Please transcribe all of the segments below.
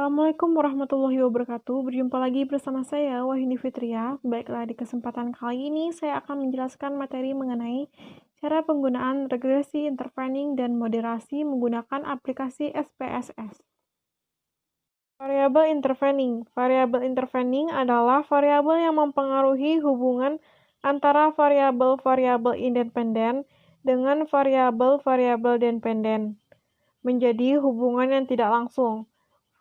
Assalamualaikum warahmatullahi wabarakatuh. Berjumpa lagi bersama saya, Wahyuni Fitria. Baiklah, di kesempatan kali ini saya akan menjelaskan materi mengenai cara penggunaan regresi intervening dan moderasi menggunakan aplikasi SPSS. Variabel intervening. Variabel intervening adalah variabel yang mempengaruhi hubungan antara variabel-variabel independen dengan variabel-variabel dependen menjadi hubungan yang tidak langsung.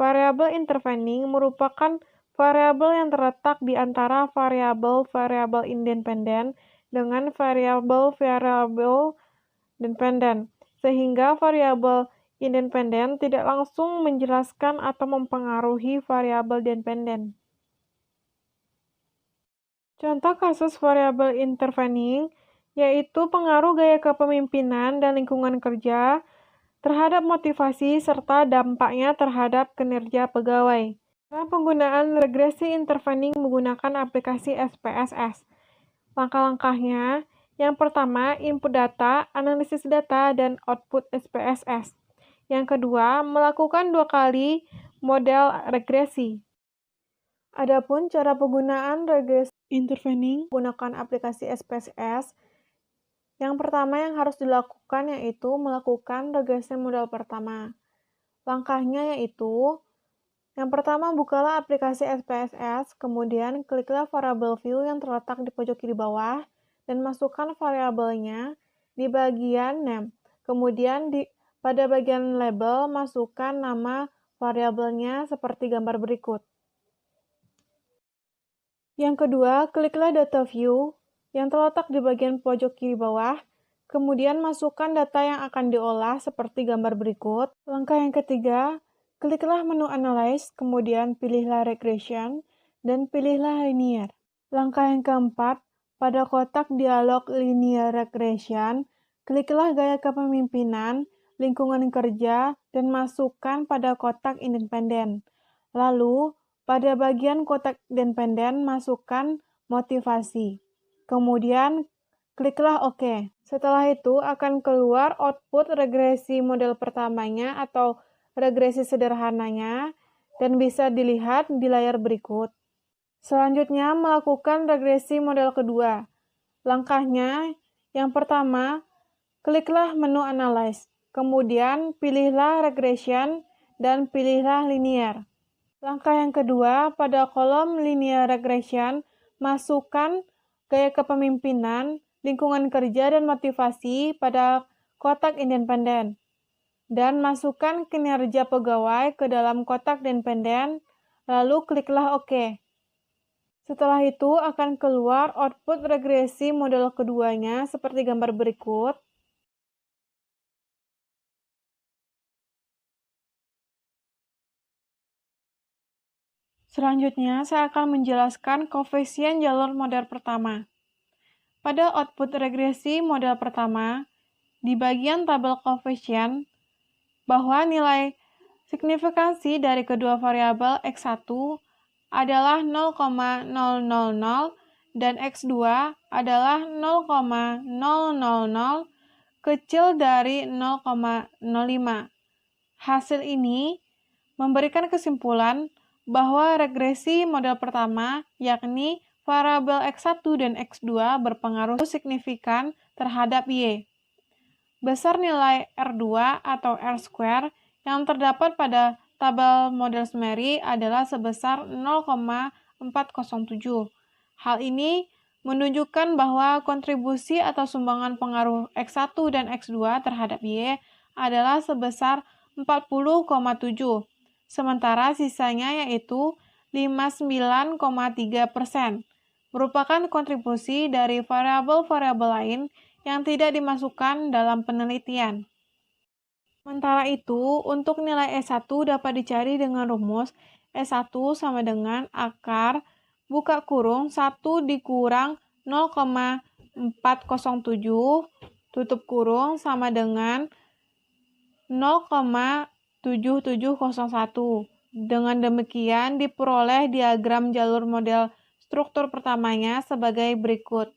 Variabel intervening merupakan variabel yang terletak di antara variabel-variabel independen dengan variabel-variabel dependen, sehingga variabel independen tidak langsung menjelaskan atau mempengaruhi variabel dependen. Contoh kasus variabel intervening yaitu pengaruh gaya kepemimpinan dan lingkungan kerja terhadap motivasi serta dampaknya terhadap kinerja pegawai. Cara penggunaan regresi intervening menggunakan aplikasi SPSS. Langkah-langkahnya, yang pertama, input data, analisis data, dan output SPSS. Yang kedua, melakukan 2 kali model regresi. Adapun cara penggunaan regresi intervening menggunakan aplikasi SPSS, yang pertama yang harus dilakukan yaitu melakukan regresi model pertama. Langkahnya yaitu, yang pertama bukalah aplikasi SPSS, kemudian kliklah variabel view yang terletak di pojok kiri bawah, dan masukkan variabelnya di bagian name. Kemudian pada bagian label, masukkan nama variabelnya seperti gambar berikut. Yang kedua, kliklah data view yang terletak di bagian pojok kiri bawah, kemudian masukkan data yang akan diolah seperti gambar berikut. Langkah yang ketiga, kliklah menu Analyze, kemudian pilihlah Regression, dan pilihlah Linear. Langkah yang keempat, pada kotak dialog Linear Regression, kliklah gaya kepemimpinan, lingkungan kerja, dan masukkan pada kotak independen. Lalu, pada bagian kotak dependen, masukkan motivasi. Kemudian, kliklah OK. Setelah itu, akan keluar output regresi model pertamanya atau regresi sederhananya, dan bisa dilihat di layar berikut. Selanjutnya, melakukan regresi model kedua. Langkahnya, yang pertama, kliklah menu Analyze. Kemudian, pilihlah Regression, dan pilihlah Linear. Langkah yang kedua, pada kolom Linear Regression, masukkan gaya kepemimpinan, lingkungan kerja, dan motivasi pada kotak independen. Dan masukkan kinerja pegawai ke dalam kotak dependen, lalu kliklah OK. Setelah itu akan keluar output regresi model keduanya seperti gambar berikut. Selanjutnya, saya akan menjelaskan koefisien jalur model pertama. Pada output regresi model pertama, di bagian tabel koefisien, bahwa nilai signifikansi dari kedua variabel X1 adalah 0,000 dan X2 adalah 0,000 kecil dari 0,05. Hasil ini memberikan kesimpulan bahwa regresi model pertama, yakni variabel X1 dan X2 berpengaruh signifikan terhadap Y. Besar nilai R2 atau R-square yang terdapat pada tabel model summary adalah sebesar 0,407. Hal ini menunjukkan bahwa kontribusi atau sumbangan pengaruh X1 dan X2 terhadap Y adalah sebesar 40,7. Sementara sisanya yaitu 59,3%, merupakan kontribusi dari variabel-variabel lain yang tidak dimasukkan dalam penelitian. Sementara itu, untuk nilai S1 dapat dicari dengan rumus S1 sama dengan akar buka kurung 1 dikurang 0,407 tutup kurung sama dengan 0,7701. Dengan demikian diperoleh diagram jalur model struktur pertamanya sebagai berikut.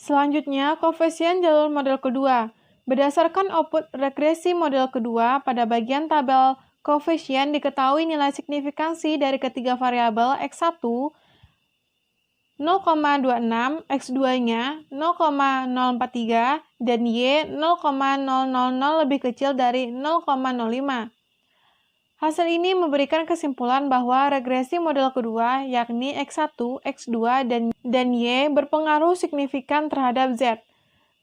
Selanjutnya, koefisien jalur model kedua. Berdasarkan output regresi model kedua, pada bagian tabel Koefisien diketahui nilai signifikansi dari ketiga variabel X1 0,26, X2-nya 0,043, dan Y 0,000 lebih kecil dari 0,05. Hasil ini memberikan kesimpulan bahwa regresi model kedua, yakni X1, X2, dan Y berpengaruh signifikan terhadap Z.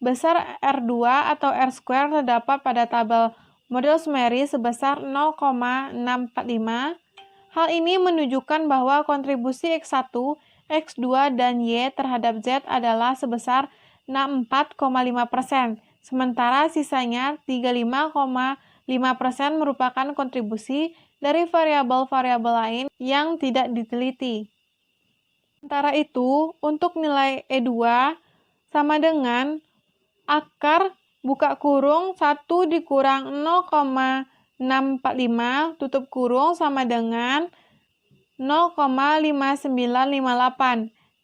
Besar R2 atau R2 terdapat pada tabel model summary sebesar 0,645. Hal ini menunjukkan bahwa kontribusi X1, X2, dan Y terhadap Z adalah sebesar 64,5%, sementara sisanya 35,5% merupakan kontribusi dari variabel-variabel lain yang tidak diteliti. Sementara itu, untuk nilai E2 sama dengan akar buka kurung 1 dikurang 0,645 tutup kurung sama dengan 0,5958.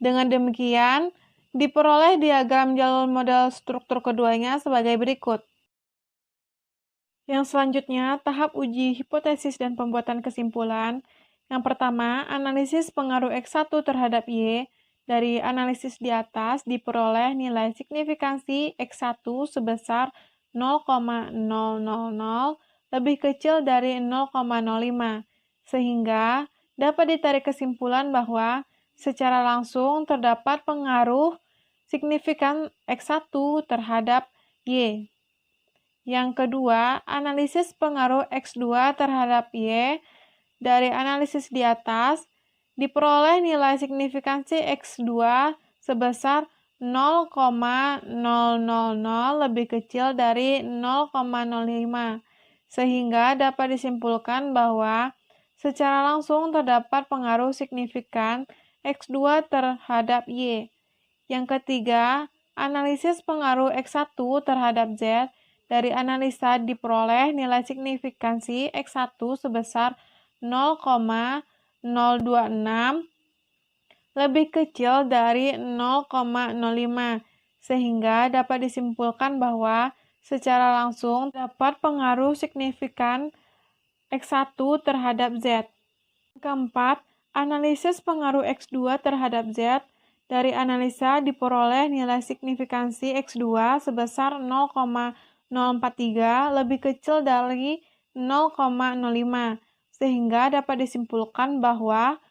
Dengan demikian, diperoleh diagram jalur model struktur keduanya sebagai berikut. Yang selanjutnya, tahap uji hipotesis dan pembuatan kesimpulan. Yang pertama, analisis pengaruh X1 terhadap Y. Dari analisis di atas diperoleh nilai signifikansi X1 sebesar 0,000 lebih kecil dari 0,05, sehingga dapat ditarik kesimpulan bahwa secara langsung terdapat pengaruh signifikan X1 terhadap Y. Yang kedua, analisis pengaruh X2 terhadap Y. Dari analisis di atas, diperoleh nilai signifikansi X2 sebesar 0,000 lebih kecil dari 0,05, sehingga dapat disimpulkan bahwa secara langsung terdapat pengaruh signifikan X2 terhadap Y. Yang ketiga, analisis pengaruh X1 terhadap Z. Dari analisa diperoleh nilai signifikansi X1 sebesar 0,026 lebih kecil dari 0,05, sehingga dapat disimpulkan bahwa secara langsung dapat pengaruh signifikan X1 terhadap Z. Keempat, analisis pengaruh X2 terhadap Z. Dari analisa diperoleh nilai signifikansi X2 sebesar 0,043 lebih kecil dari 0,05, sehingga dapat disimpulkan bahwa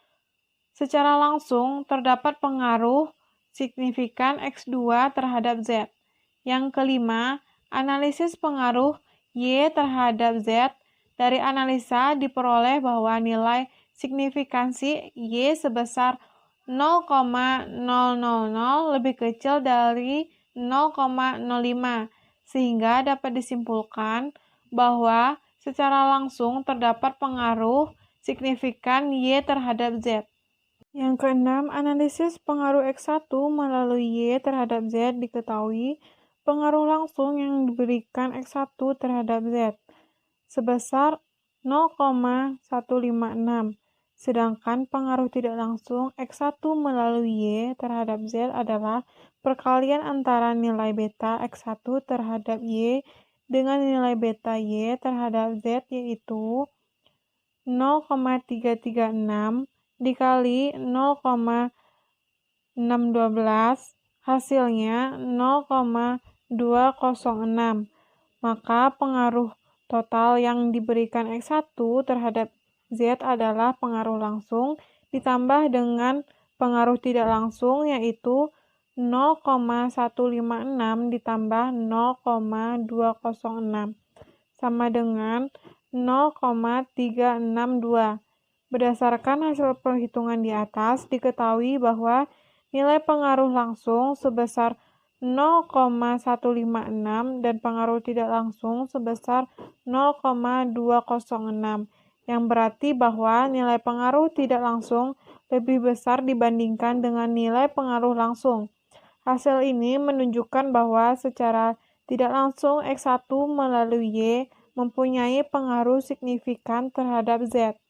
secara langsung terdapat pengaruh signifikan X2 terhadap Z. Yang kelima, analisis pengaruh Y terhadap Z. Dari analisa diperoleh bahwa nilai signifikansi Y sebesar 0,000 lebih kecil dari 0,05, sehingga dapat disimpulkan bahwa secara langsung terdapat pengaruh signifikan Y terhadap Z. Yang keenam, analisis pengaruh X1 melalui Y terhadap Z diketahui pengaruh langsung yang diberikan X1 terhadap Z sebesar 0,156. Sedangkan pengaruh tidak langsung X1 melalui Y terhadap Z adalah perkalian antara nilai beta X1 terhadap Y dengan nilai beta Y terhadap Z, yaitu 0,336 dikali 0,612, hasilnya 0,206. Maka pengaruh total yang diberikan X1 terhadap Z adalah pengaruh langsung ditambah dengan pengaruh tidak langsung, yaitu 0,156 ditambah 0,206 sama dengan 0,362. Berdasarkan hasil perhitungan di atas, diketahui bahwa nilai pengaruh langsung sebesar 0,156 dan pengaruh tidak langsung sebesar 0,206, yang berarti bahwa nilai pengaruh tidak langsung lebih besar dibandingkan dengan nilai pengaruh langsung. Hasil ini menunjukkan bahwa secara tidak langsung X1 melalui Y mempunyai pengaruh signifikan terhadap Z.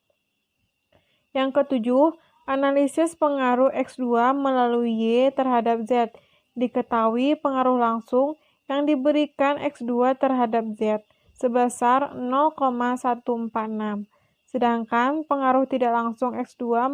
Yang ketujuh, analisis pengaruh X2 melalui Y terhadap Z. Diketahui pengaruh langsung yang diberikan X2 terhadap Z sebesar 0,146. Sedangkan pengaruh tidak langsung X2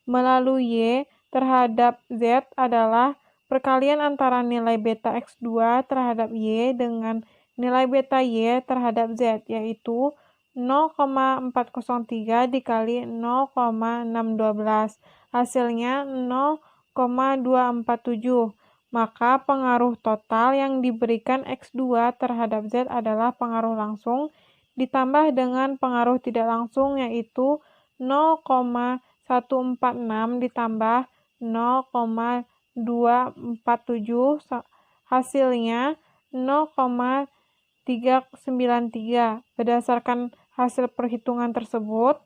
melalui Y terhadap Z adalah perkalian antara nilai beta X2 terhadap Y dengan nilai beta Y terhadap Z, yaitu 0,403 dikali 0,612. Hasilnya 0,247. Maka pengaruh total yang diberikan X2 terhadap Z adalah pengaruh langsung ditambah dengan pengaruh tidak langsung, yaitu 0,146 ditambah 0,247, hasilnya 0,393. Berdasarkan hasil perhitungan tersebut,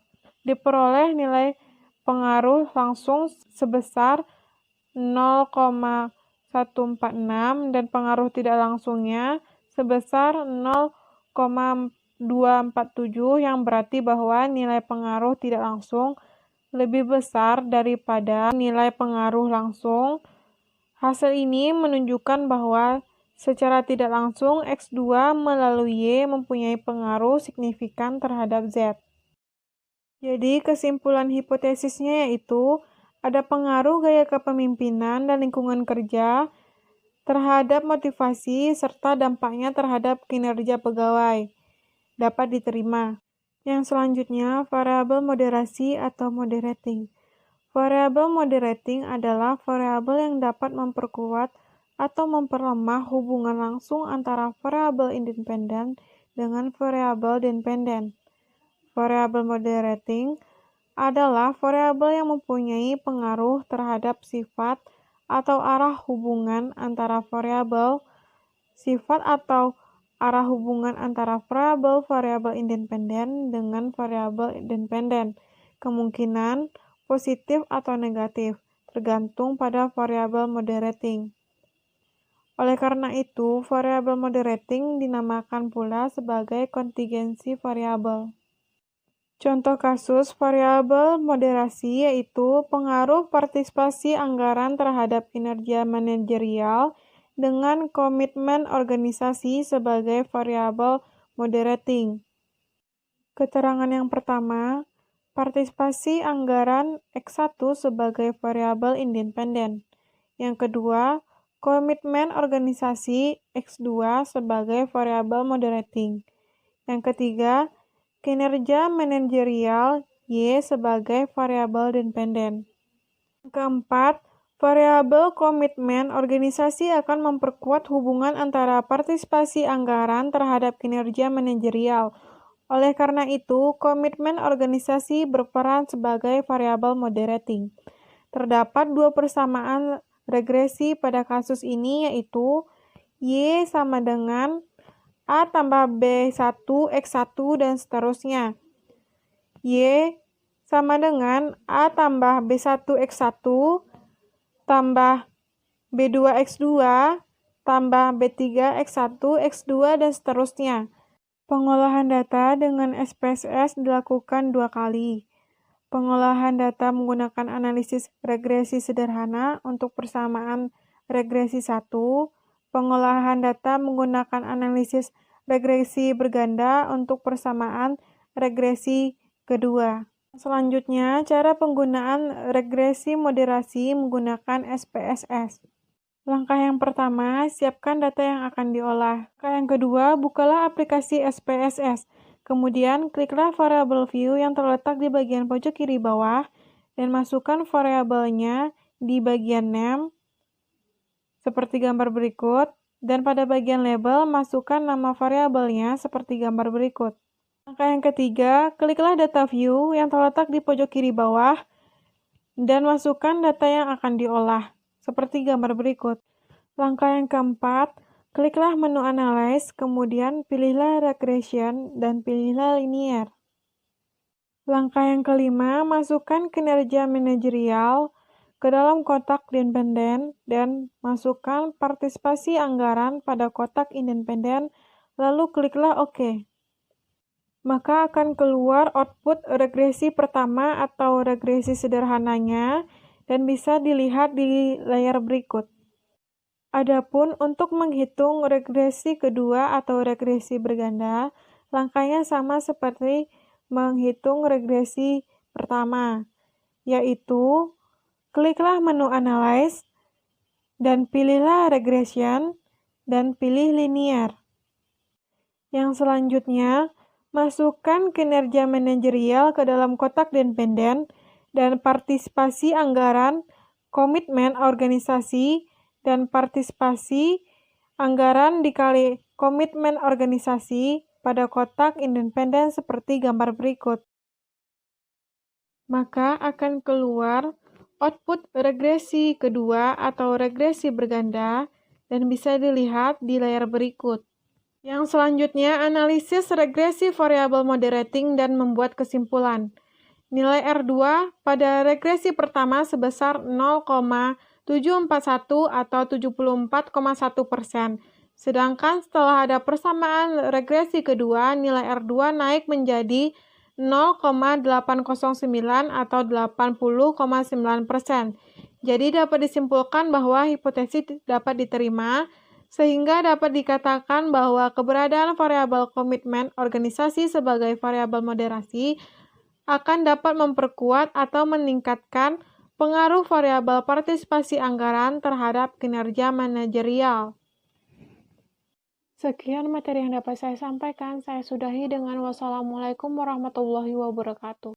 diperoleh nilai pengaruh langsung sebesar 0,146 dan pengaruh tidak langsungnya sebesar 0,247, yang berarti bahwa nilai pengaruh tidak langsung lebih besar daripada nilai pengaruh langsung. Hasil ini menunjukkan bahwa secara tidak langsung X2 melalui Y mempunyai pengaruh signifikan terhadap Z. Jadi kesimpulan hipotesisnya yaitu ada pengaruh gaya kepemimpinan dan lingkungan kerja terhadap motivasi serta dampaknya terhadap kinerja pegawai dapat diterima. Yang selanjutnya, variabel moderasi atau moderating. Variabel moderating adalah variabel yang dapat memperkuat atau memperlemah hubungan langsung antara variabel independen dengan variabel dependen. Variabel moderating adalah variabel yang mempunyai pengaruh terhadap sifat atau arah hubungan antara variabel, sifat atau arah hubungan antara variabel independen dengan variabel dependen, kemungkinan positif atau negatif, tergantung pada variabel moderating. Oleh karena itu, variabel moderating dinamakan pula sebagai kontingensi variabel. Contoh kasus variabel moderasi yaitu pengaruh partisipasi anggaran terhadap kinerja manajerial dengan komitmen organisasi sebagai variabel moderating. Keterangan yang pertama, partisipasi anggaran X1 sebagai variabel independen. Yang kedua, komitmen organisasi X2 sebagai variabel moderating. Yang ketiga, kinerja manajerial Y sebagai variabel dependen. Keempat, variabel komitmen organisasi akan memperkuat hubungan antara partisipasi anggaran terhadap kinerja manajerial. Oleh karena itu, komitmen organisasi berperan sebagai variabel moderating. Terdapat dua persamaan regresi pada kasus ini, yaitu Y sama dengan A tambah B1 X1 dan seterusnya. Y sama dengan A tambah B1 X1 tambah B2 X2 tambah B3 X1 X2 dan seterusnya. Pengolahan data dengan SPSS dilakukan dua kali. Pengolahan data menggunakan analisis regresi sederhana untuk persamaan regresi 1. Pengolahan data menggunakan analisis regresi berganda untuk persamaan regresi kedua. Selanjutnya, cara penggunaan regresi moderasi menggunakan SPSS. Langkah yang pertama, siapkan data yang akan diolah. Langkah yang kedua, bukalah aplikasi SPSS. Kemudian, kliklah variable view yang terletak di bagian pojok kiri bawah dan masukkan variabelnya di bagian name seperti gambar berikut, dan pada bagian label masukkan nama variabelnya seperti gambar berikut. Langkah yang ketiga, kliklah data view yang terletak di pojok kiri bawah dan masukkan data yang akan diolah seperti gambar berikut. Langkah yang keempat, kliklah menu analyze, kemudian pilihlah regression dan pilihlah linear. Langkah yang kelima, masukkan kinerja manajerial ke dalam kotak dependen dan masukkan partisipasi anggaran pada kotak independen, lalu kliklah OK. Maka akan keluar output regresi pertama atau regresi sederhananya dan bisa dilihat di layar berikut. Adapun untuk menghitung regresi kedua atau regresi berganda, langkahnya sama seperti menghitung regresi pertama, yaitu kliklah menu Analyze, dan pilihlah Regression, dan pilih Linear. Yang selanjutnya, masukkan kinerja manajerial ke dalam kotak dependen dan partisipasi anggaran, komitmen organisasi, dan partisipasi anggaran dikali komitmen organisasi pada kotak independen seperti gambar berikut. Maka akan keluar output regresi kedua atau regresi berganda dan bisa dilihat di layar berikut. Yang selanjutnya, analisis regresi variabel moderating dan membuat kesimpulan. Nilai R2 pada regresi pertama sebesar 0,741 atau 74,1%. Sedangkan setelah ada persamaan regresi kedua, nilai R2 naik menjadi 0,809 atau 80,9%. Jadi dapat disimpulkan bahwa hipotesis dapat diterima, sehingga dapat dikatakan bahwa keberadaan variabel komitmen organisasi sebagai variabel moderasi akan dapat memperkuat atau meningkatkan pengaruh variabel partisipasi anggaran terhadap kinerja manajerial. Sekian materi yang dapat saya sampaikan. Saya sudahi dengan wassalamualaikum warahmatullahi wabarakatuh.